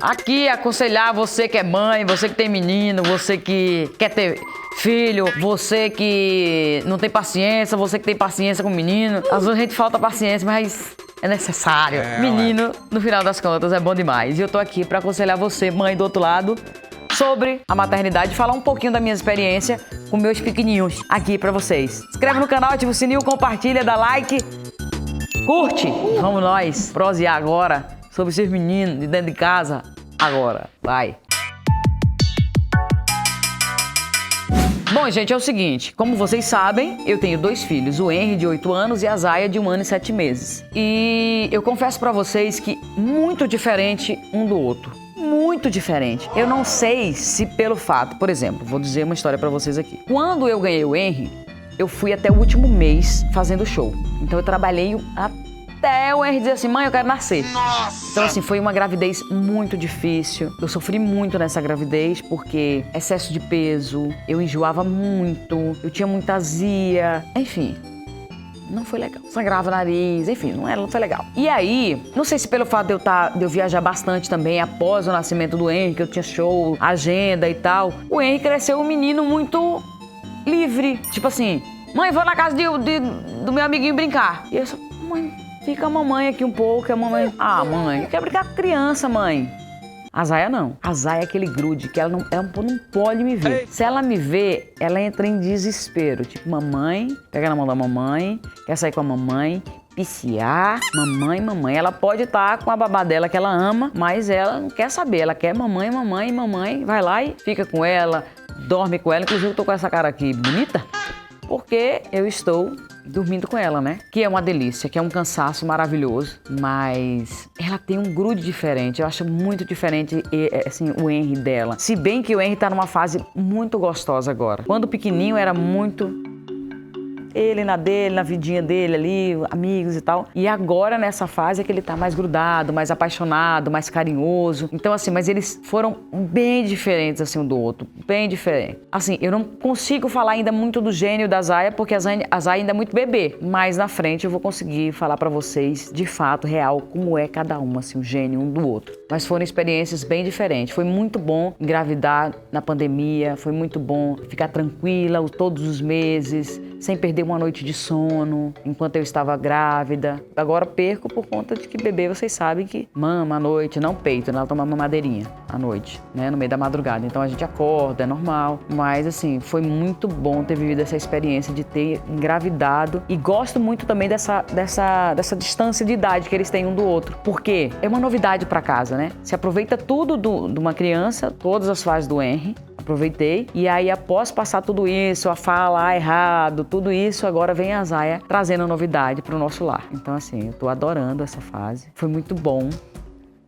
aqui aconselhar você que é mãe, você que tem menino, você que quer ter filho, você que não tem paciência, você que tem paciência com o menino. Às vezes a gente falta paciência, mas é necessário. Menino, no final das contas, é bom demais. E eu tô aqui pra aconselhar você, mãe do outro lado, sobre a maternidade, falar um pouquinho da minha experiência com meus pequenininhos aqui pra vocês. Se inscreve no canal, ativa o sininho, compartilha, dá like, curte. Vamos nós prosear agora sobre seus meninos de dentro de casa. Agora, vai. Bom, gente, é o seguinte, como vocês sabem, eu tenho 2 filhos, o Henry, de 8 anos, e a Zaya, de 1 ano e 7 meses. E eu confesso pra vocês que muito diferente um do outro. Muito diferente. Eu não sei se pelo fato, por exemplo, vou dizer uma história pra vocês aqui. Quando eu ganhei o Henry, eu fui até o último mês fazendo show. Então eu trabalhei até o Henry dizer assim, mãe, eu quero nascer. Nossa! Então assim, foi uma gravidez muito difícil. Eu sofri muito nessa gravidez porque excesso de peso, eu enjoava muito, eu tinha muita azia, enfim. Não foi legal. Sangrava o nariz, enfim, não foi legal. E aí, não sei se pelo fato de eu viajar bastante também após o nascimento do Henry, que eu tinha show, agenda e tal, o Henry cresceu um menino muito livre. Tipo assim, mãe, vou na casa do meu amiguinho brincar. E eu só, mãe, fica a mamãe aqui um pouco, a mamãe... Ah, mãe, quer brincar com criança, mãe. A Zaya não. A Zaya é aquele grude que ela não pode me ver. Se ela me vê, ela entra em desespero. Tipo, mamãe, pega na mão da mamãe, quer sair com a mamãe, pisciar, mamãe. Ela pode estar com a babá dela que ela ama, mas ela não quer saber. Ela quer mamãe. Vai lá e fica com ela, dorme com ela. Inclusive, eu tô com essa cara aqui bonita, porque eu estou dormindo com ela, né? Que é uma delícia, que é um cansaço maravilhoso, mas ela tem um grude diferente. Eu acho muito diferente, assim, o Henry dela. Se bem que o Henry tá numa fase muito gostosa agora. Quando pequenininho era muito... ele na dele, na vidinha dele ali, amigos e tal. E agora nessa fase é que ele tá mais grudado, mais apaixonado, mais carinhoso. Então assim, mas eles foram bem diferentes assim um do outro, bem diferente. Assim, eu não consigo falar ainda muito do gênio da Zaya, porque a Zaya ainda é muito bebê. Mas na frente eu vou conseguir falar pra vocês, de fato, real, como é cada um, assim, o gênio um do outro. Mas foram experiências bem diferentes. Foi muito bom engravidar na pandemia, foi muito bom ficar tranquila todos os meses, sem perder uma noite de sono, enquanto eu estava grávida. Agora perco por conta de que bebê, vocês sabem que mama à noite, não peito, né? Ela toma mamadeirinha à noite, né? No meio da madrugada. Então a gente acorda, é normal. Mas assim, foi muito bom ter vivido essa experiência de ter engravidado. E gosto muito também dessa distância de idade que eles têm um do outro. Porque é uma novidade para casa, né? Se aproveita tudo de uma criança, todas as fases do Henry. Aproveitei. E aí, após passar tudo isso, a falar errado, tudo isso, agora vem a Zaya trazendo novidade para o nosso lar. Então, assim, eu tô adorando essa fase. Foi muito bom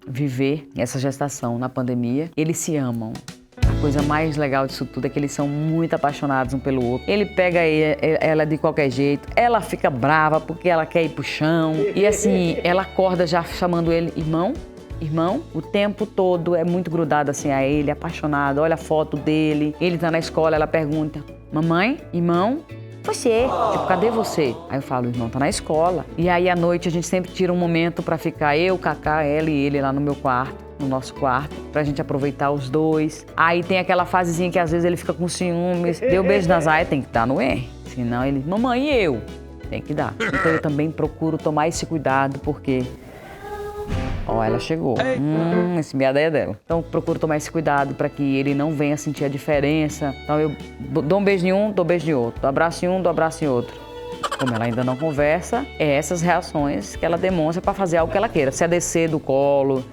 viver essa gestação na pandemia. Eles se amam. A coisa mais legal disso tudo é que eles são muito apaixonados um pelo outro. Ele pega ela de qualquer jeito, ela fica brava porque ela quer ir pro chão. E assim, ela acorda já chamando ele irmão, o tempo todo é muito grudado assim a ele, apaixonado, olha a foto dele. Ele tá na escola, ela pergunta, mamãe, irmão, você? Tipo, cadê você? Aí eu falo, o irmão tá na escola. E aí à noite a gente sempre tira um momento pra ficar eu, Cacá, ela e ele lá no meu quarto, no nosso quarto, pra gente aproveitar os dois. Aí tem aquela fasezinha que às vezes ele fica com ciúmes, deu beijo na Zaya, tem que estar no Henry. Senão ele, mamãe, e eu? Tem que dar. Então eu também procuro tomar esse cuidado, porque... Ó, ela chegou. Esse miado aí é dela. Então, procuro tomar esse cuidado para que ele não venha sentir a diferença. Então, eu dou um beijo em um, dou beijo em outro. Dou abraço em um, dou abraço em outro. Como ela ainda não conversa, é essas reações que ela demonstra para fazer algo que ela queira. Se é descer do colo,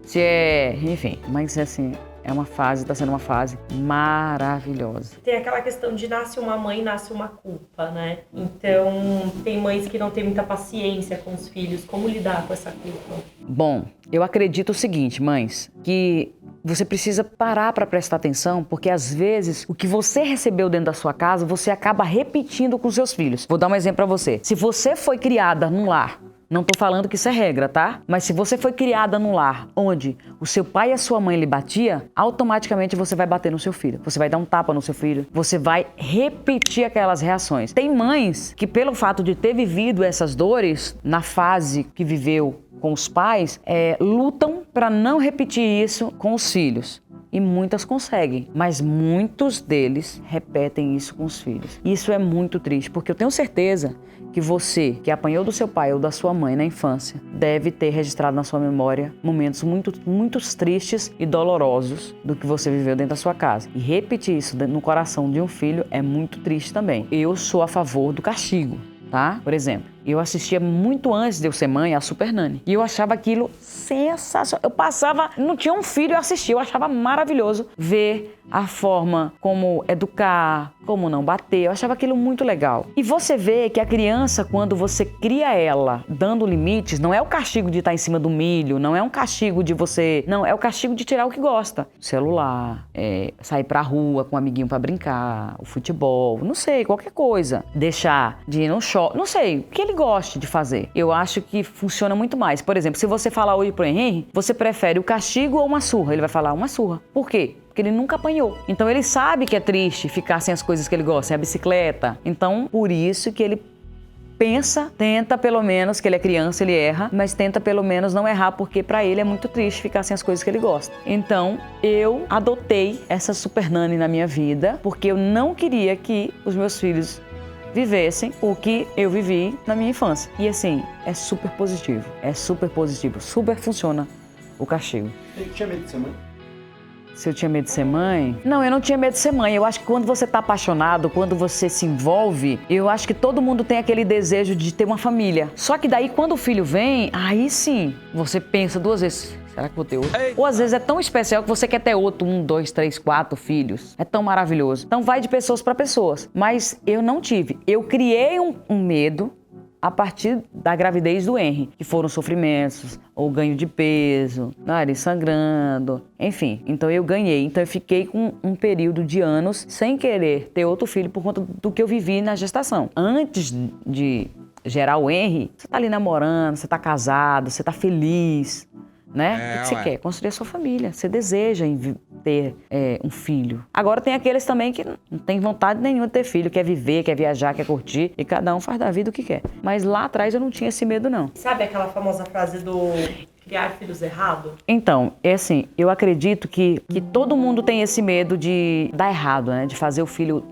se é... Enfim, mas assim... É uma fase, tá sendo uma fase maravilhosa. Tem aquela questão de nasce uma mãe, nasce uma culpa, né? Então, tem mães que não têm muita paciência com os filhos. Como lidar com essa culpa? Bom, eu acredito o seguinte, mães, que você precisa parar para prestar atenção, porque às vezes o que você recebeu dentro da sua casa, você acaba repetindo com seus filhos. Vou dar um exemplo para você. Se você foi criada num lar, não tô falando que isso é regra, tá? Mas se você foi criada num lar onde o seu pai e a sua mãe lhe batia, automaticamente você vai bater no seu filho. Você vai dar um tapa no seu filho. Você vai repetir aquelas reações. Tem mães que, pelo fato de ter vivido essas dores na fase que viveu com os pais, lutam para não repetir isso com os filhos. E muitas conseguem, mas muitos deles repetem isso com os filhos. Isso é muito triste, porque eu tenho certeza que você, que apanhou do seu pai ou da sua mãe na infância, deve ter registrado na sua memória momentos muito tristes e dolorosos do que você viveu dentro da sua casa. E repetir isso no coração de um filho é muito triste também. Eu sou a favor do castigo, tá? Por exemplo, eu assistia muito antes de eu ser mãe a Super Nanny. E eu achava aquilo sensacional. Eu passava, não tinha um filho, eu assistia, eu achava maravilhoso ver a forma como educar, como não bater. Eu achava aquilo muito legal. E você vê que a criança, quando você cria ela dando limites, não é o castigo de estar em cima do milho, não é um castigo de você... Não, é o castigo de tirar o que gosta. Celular, sair pra rua com um amiguinho pra brincar, o futebol, não sei, qualquer coisa. Deixar de ir no shopping, não sei, o que ele goste de fazer. Eu acho que funciona muito mais. Por exemplo, se você falar hoje pro Henrique, você prefere o castigo ou uma surra? Ele vai falar uma surra. Por quê? Porque ele nunca apanhou. Então ele sabe que é triste ficar sem as coisas que ele gosta, sem a bicicleta. Então, por isso que ele tenta pelo menos, que ele é criança, ele erra, mas tenta pelo menos não errar, porque pra ele é muito triste ficar sem as coisas que ele gosta. Então, eu adotei essa Super Nanny na minha vida, porque eu não queria que os meus filhos vivessem o que eu vivi na minha infância. E assim, é super positivo, super funciona o castigo. Você tinha medo de ser mãe? Se eu tinha medo de ser mãe? Não, eu não tinha medo de ser mãe. Eu acho que quando você tá apaixonado, quando você se envolve, eu acho que todo mundo tem aquele desejo de ter uma família. Só que daí, quando o filho vem, aí sim, você pensa duas vezes. Será que vou ter outro? Ou às vezes é tão especial que você quer ter outro, 1, 2, 3, 4 filhos. É tão maravilhoso. Então vai de pessoas para pessoas. Mas eu não tive. Eu criei um medo a partir da gravidez do Henry, que foram sofrimentos, ou ganho de peso, nariz sangrando, enfim. Então eu ganhei. Então eu fiquei com um período de anos sem querer ter outro filho por conta do que eu vivi na gestação. Antes de gerar o Henry, você tá ali namorando, você tá casado, você tá feliz, né? O que você quer? Construir a sua família. Você deseja ter um filho. Agora tem aqueles também que não tem vontade nenhuma de ter filho, quer viver, quer viajar, quer curtir, e cada um faz da vida o que quer. Mas lá atrás eu não tinha esse medo, não. Sabe aquela famosa frase do criar filhos errado? Então, é assim, eu acredito que todo mundo tem esse medo de dar errado, né? De fazer o filho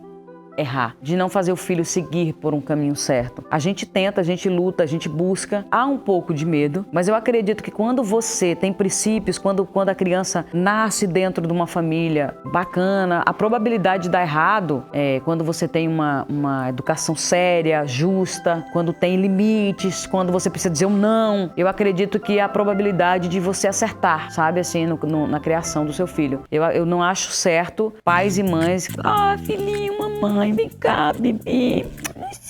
errar, de não fazer o filho seguir por um caminho certo. A gente tenta, a gente luta, a gente busca, há um pouco de medo, mas eu acredito que quando você tem princípios, quando a criança nasce dentro de uma família bacana, a probabilidade de dar errado quando você tem uma educação séria, justa, quando tem limites, quando você precisa dizer um não, eu acredito que a probabilidade de você acertar, sabe, assim, na criação do seu filho. Eu não acho certo pais e mães, filhinho, mamãe, vem cá, bebê,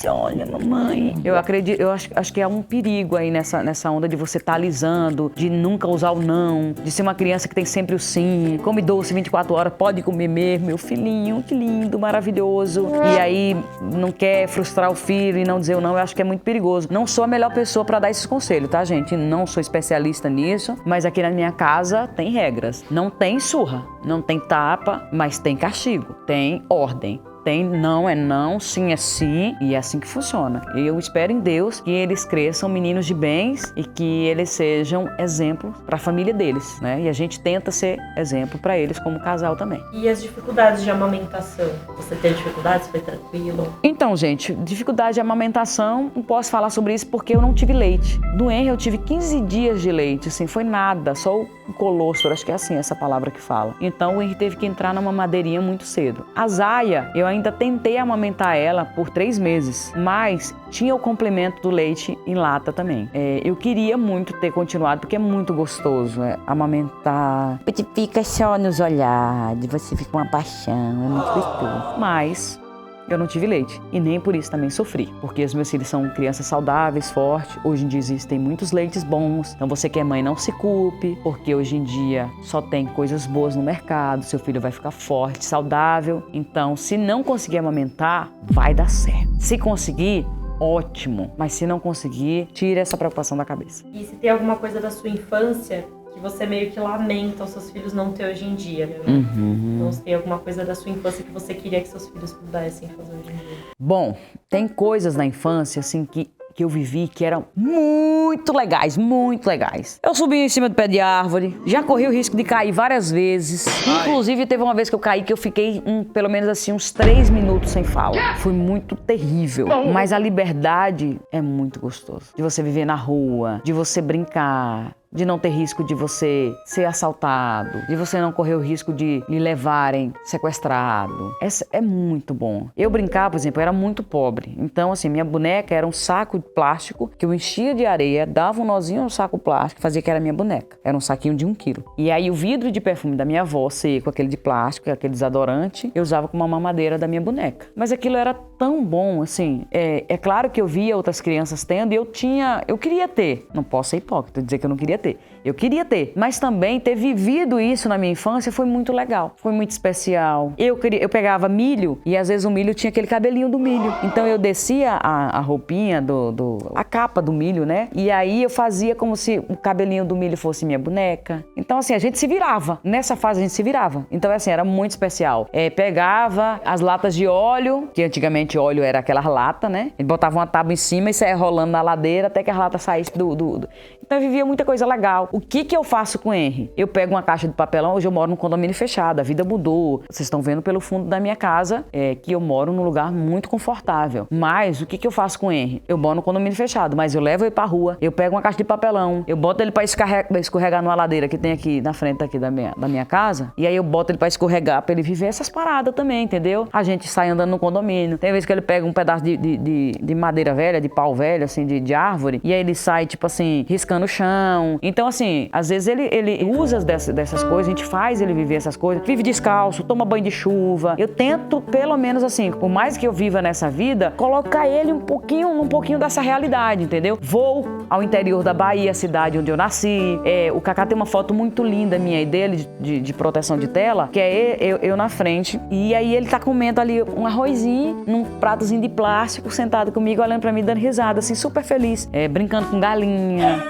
olha, mamãe. Eu acredito, eu acho que há um perigo aí nessa onda de você estar alisando, de nunca usar o não, de ser uma criança que tem sempre o sim, come doce 24 horas, pode comer mesmo, meu filhinho, que lindo, maravilhoso. E aí não quer frustrar o filho e não dizer o não, eu acho que é muito perigoso. Não sou a melhor pessoa para dar esses conselhos, tá, gente? Não sou especialista nisso, mas aqui na minha casa tem regras. Não tem surra, não tem tapa, mas tem castigo, tem ordem. Tem não é não, sim é sim, e é assim que funciona. E eu espero em Deus que eles cresçam meninos de bens e que eles sejam exemplo para a família deles, né? E a gente tenta ser exemplo para eles como casal também. E as dificuldades de amamentação? Você teve dificuldades? Foi tranquilo? Então, gente, dificuldade de amamentação, não posso falar sobre isso porque eu não tive leite. Do Henry eu tive 15 dias de leite, assim, foi nada, só o colostro, acho que é assim essa palavra que fala. Então o Henry teve que entrar numa madeirinha muito cedo. A Zaya, eu ainda tentei amamentar ela por 3 meses, mas tinha o complemento do leite em lata também. Eu queria muito ter continuado, porque é muito gostoso amamentar. Você fica só nos olhares, você fica com uma paixão, é muito gostoso. Mas eu não tive leite e nem por isso também sofri, porque os meus filhos são crianças saudáveis, fortes. Hoje em dia existem muitos leites bons, então você que é mãe não se culpe, porque hoje em dia só tem coisas boas no mercado, seu filho vai ficar forte, saudável. Então, se não conseguir amamentar, vai dar certo. Se conseguir, ótimo, mas se não conseguir, tire essa preocupação da cabeça. E se tem alguma coisa da sua infância que você meio que lamenta os seus filhos não ter hoje em dia, né? Então, se tem alguma coisa da sua infância que você queria que seus filhos pudessem fazer hoje em dia? Bom, tem coisas na infância, assim, que que eu vivi que eram muito legais, muito legais. Eu subi em cima do pé de árvore, já corri o risco de cair várias vezes. Inclusive, teve uma vez que eu caí que eu fiquei pelo menos assim uns 3 minutos sem fala. Foi muito terrível. Mas a liberdade é muito gostoso. De você viver na rua, de você brincar, de não ter risco de você ser assaltado, de você não correr o risco de lhe levarem sequestrado. É muito bom. Eu brincava, por exemplo, eu era muito pobre. Então, assim, minha boneca era um saco de plástico que eu enchia de areia, dava um nozinho no saco plástico, fazia que era minha boneca. Era um saquinho de 1 quilo. E aí o vidro de perfume da minha avó, seco, aquele de plástico, aquele desodorante, eu usava como uma mamadeira da minha boneca. Mas aquilo era tão bom, assim. É claro que eu via outras crianças tendo e eu queria ter. Não posso ser hipócrita, dizer que eu não queria ter. Eu queria ter, mas também ter vivido isso na minha infância foi muito legal, foi muito especial. Eu pegava milho e às vezes o milho tinha aquele cabelinho do milho. Então eu descia a roupinha, a capa do milho, né? E aí eu fazia como se o cabelinho do milho fosse minha boneca. Então assim, a gente se virava. Nessa fase a gente se virava. Então assim, era muito especial. Pegava as latas de óleo, que antigamente óleo era aquelas latas, né? Ele botava uma tábua em cima e saia rolando na ladeira até que as latas saíssem Então eu vivia muita coisa legal. O que eu faço com o Henry? Eu pego uma caixa de papelão, hoje eu moro num condomínio fechado, a vida mudou. Vocês estão vendo pelo fundo da minha casa que eu moro num lugar muito confortável. Mas o que eu faço com o Henry? Eu moro num condomínio fechado, mas eu levo ele pra rua, eu pego uma caixa de papelão, eu boto ele pra escorregar numa ladeira que tem aqui na frente aqui da minha casa, e aí eu boto ele pra escorregar, pra ele viver essas paradas também, entendeu? A gente sai andando no condomínio, tem vezes que ele pega um pedaço de madeira velha, de pau velho, assim, de árvore, e aí ele sai, tipo assim, riscando o chão. Então, assim, às vezes ele usa dessas coisas, a gente faz ele viver essas coisas, vive descalço, toma banho de chuva. Eu tento, pelo menos assim, por mais que eu viva nessa vida, colocar ele um pouquinho dessa realidade, entendeu? Vou ao interior da Bahia, a cidade onde eu nasci. O Cacá tem uma foto muito linda minha e dele, de proteção de tela, que é eu na frente. E aí ele tá comendo ali um arrozinho, num pratozinho de plástico, sentado comigo, olhando pra mim, dando risada, assim, super feliz. Brincando com galinha,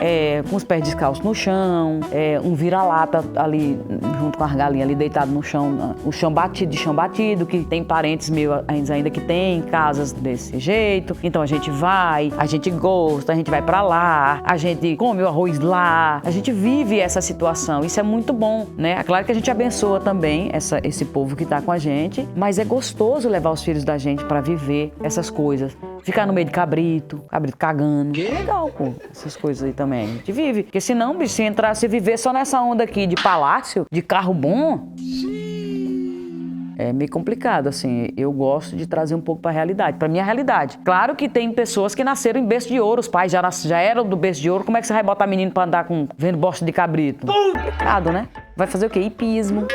com os pés descalços no chão, um vira-lata ali, junto com as galinhas ali deitado no chão, o chão batido, que tem parentes meus ainda que tem casas desse jeito. Então a gente vai, a gente gosta, a gente vai pra lá, a gente come o arroz lá, a gente vive essa situação. Isso é muito bom, né? É claro que a gente abençoa também esse povo que tá com a gente, mas é gostoso levar os filhos da gente pra viver essas coisas. Ficar no meio de cabrito cagando. É legal, pô, essas coisas aí também. A gente vive. Porque senão, bicho, se viver só nessa onda aqui de palácio, de carro bom, é meio complicado, assim. Eu gosto de trazer um pouco pra realidade, pra minha realidade. Claro que tem pessoas que nasceram em berço de ouro, os pais já eram do berço de ouro. Como é que você vai botar menino pra andar vendo bosta de cabrito? Complicado, né? Vai fazer o quê? Hipismo.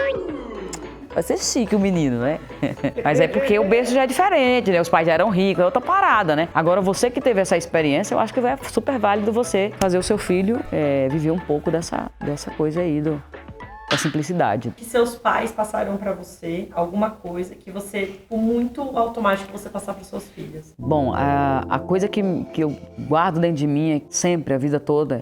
Vai ser chique o menino, né? Mas é porque o berço já é diferente, né? Os pais já eram ricos, é outra parada, né? Agora, você que teve essa experiência, eu acho que é super válido você fazer o seu filho viver um pouco dessa coisa aí, da simplicidade. Que seus pais passaram pra você alguma coisa que você, tipo, muito automático você passar pros seus filhos? Bom, a coisa que eu guardo dentro de mim sempre, a vida toda,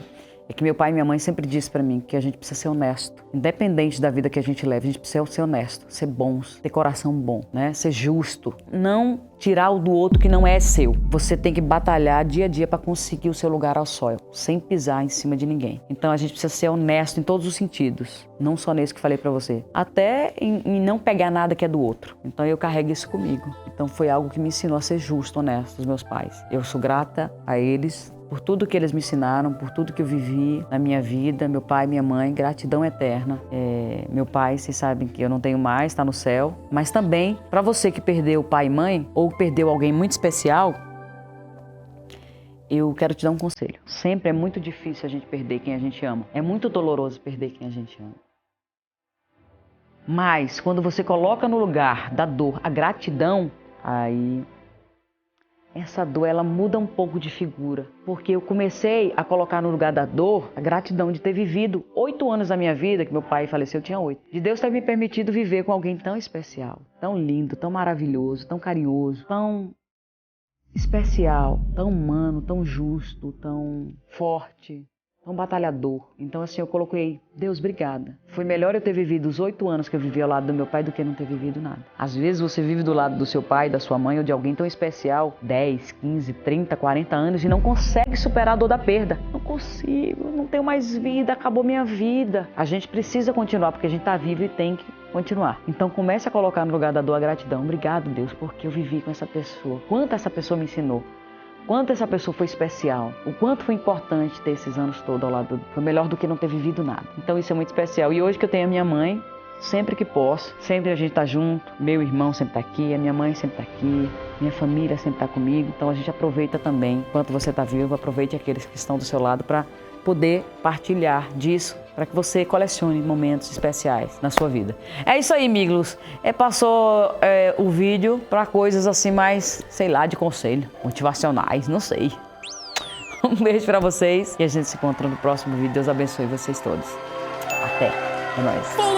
é que meu pai e minha mãe sempre disse pra mim que a gente precisa ser honesto. Independente da vida que a gente leva, a gente precisa ser honesto, ser bons, ter coração bom, né? Ser justo. Não tirar o do outro que não é seu. Você tem que batalhar dia a dia pra conseguir o seu lugar ao sol, sem pisar em cima de ninguém. Então a gente precisa ser honesto em todos os sentidos, não só nesse que falei pra você. Até em não pegar nada que é do outro. Então eu carrego isso comigo. Então foi algo que me ensinou a ser justo, honesto, os meus pais. Eu sou grata a eles por tudo que eles me ensinaram, por tudo que eu vivi na minha vida, meu pai e minha mãe, gratidão eterna. Meu pai, vocês sabem que eu não tenho mais, está no céu. Mas também, para você que perdeu pai e mãe, ou perdeu alguém muito especial, eu quero te dar um conselho. Sempre é muito difícil a gente perder quem a gente ama. É muito doloroso perder quem a gente ama. Mas, quando você coloca no lugar da dor a gratidão, aí essa dor, ela muda um pouco de figura. Porque eu comecei a colocar no lugar da dor a gratidão de ter vivido 8 anos da minha vida, que meu pai faleceu, eu tinha 8. De Deus ter me permitido viver com alguém tão especial, tão lindo, tão maravilhoso, tão carinhoso, tão especial, tão humano, tão justo, tão forte. tão batalhador. Então assim, eu coloquei, Deus, obrigada. Foi melhor eu ter vivido os 8 anos que eu vivi ao lado do meu pai do que não ter vivido nada. Às vezes você vive do lado do seu pai, da sua mãe ou de alguém tão especial, 10, 15, 30, 40 anos e não consegue superar a dor da perda. Não consigo, não tenho mais vida, acabou minha vida. A gente precisa continuar porque a gente tá vivo e tem que continuar. Então comece a colocar no lugar da dor a gratidão. Obrigado, Deus, porque eu vivi com essa pessoa. Quanto essa pessoa me ensinou. Quanto essa pessoa foi especial, o quanto foi importante ter esses anos todos ao lado, foi melhor do que não ter vivido nada. Então isso é muito especial. E hoje que eu tenho a minha mãe, sempre que posso, sempre a gente tá junto, meu irmão sempre tá aqui, a minha mãe sempre tá aqui, minha família sempre tá comigo, então a gente aproveita também, enquanto você tá vivo, aproveite aqueles que estão do seu lado para poder partilhar disso, para que você colecione momentos especiais na sua vida. É isso aí, amigos. Passou o vídeo para coisas assim mais, sei lá, de conselho, motivacionais, não sei. Um beijo para vocês e a gente se encontra no próximo vídeo. Deus abençoe vocês todos. Até. É nóis.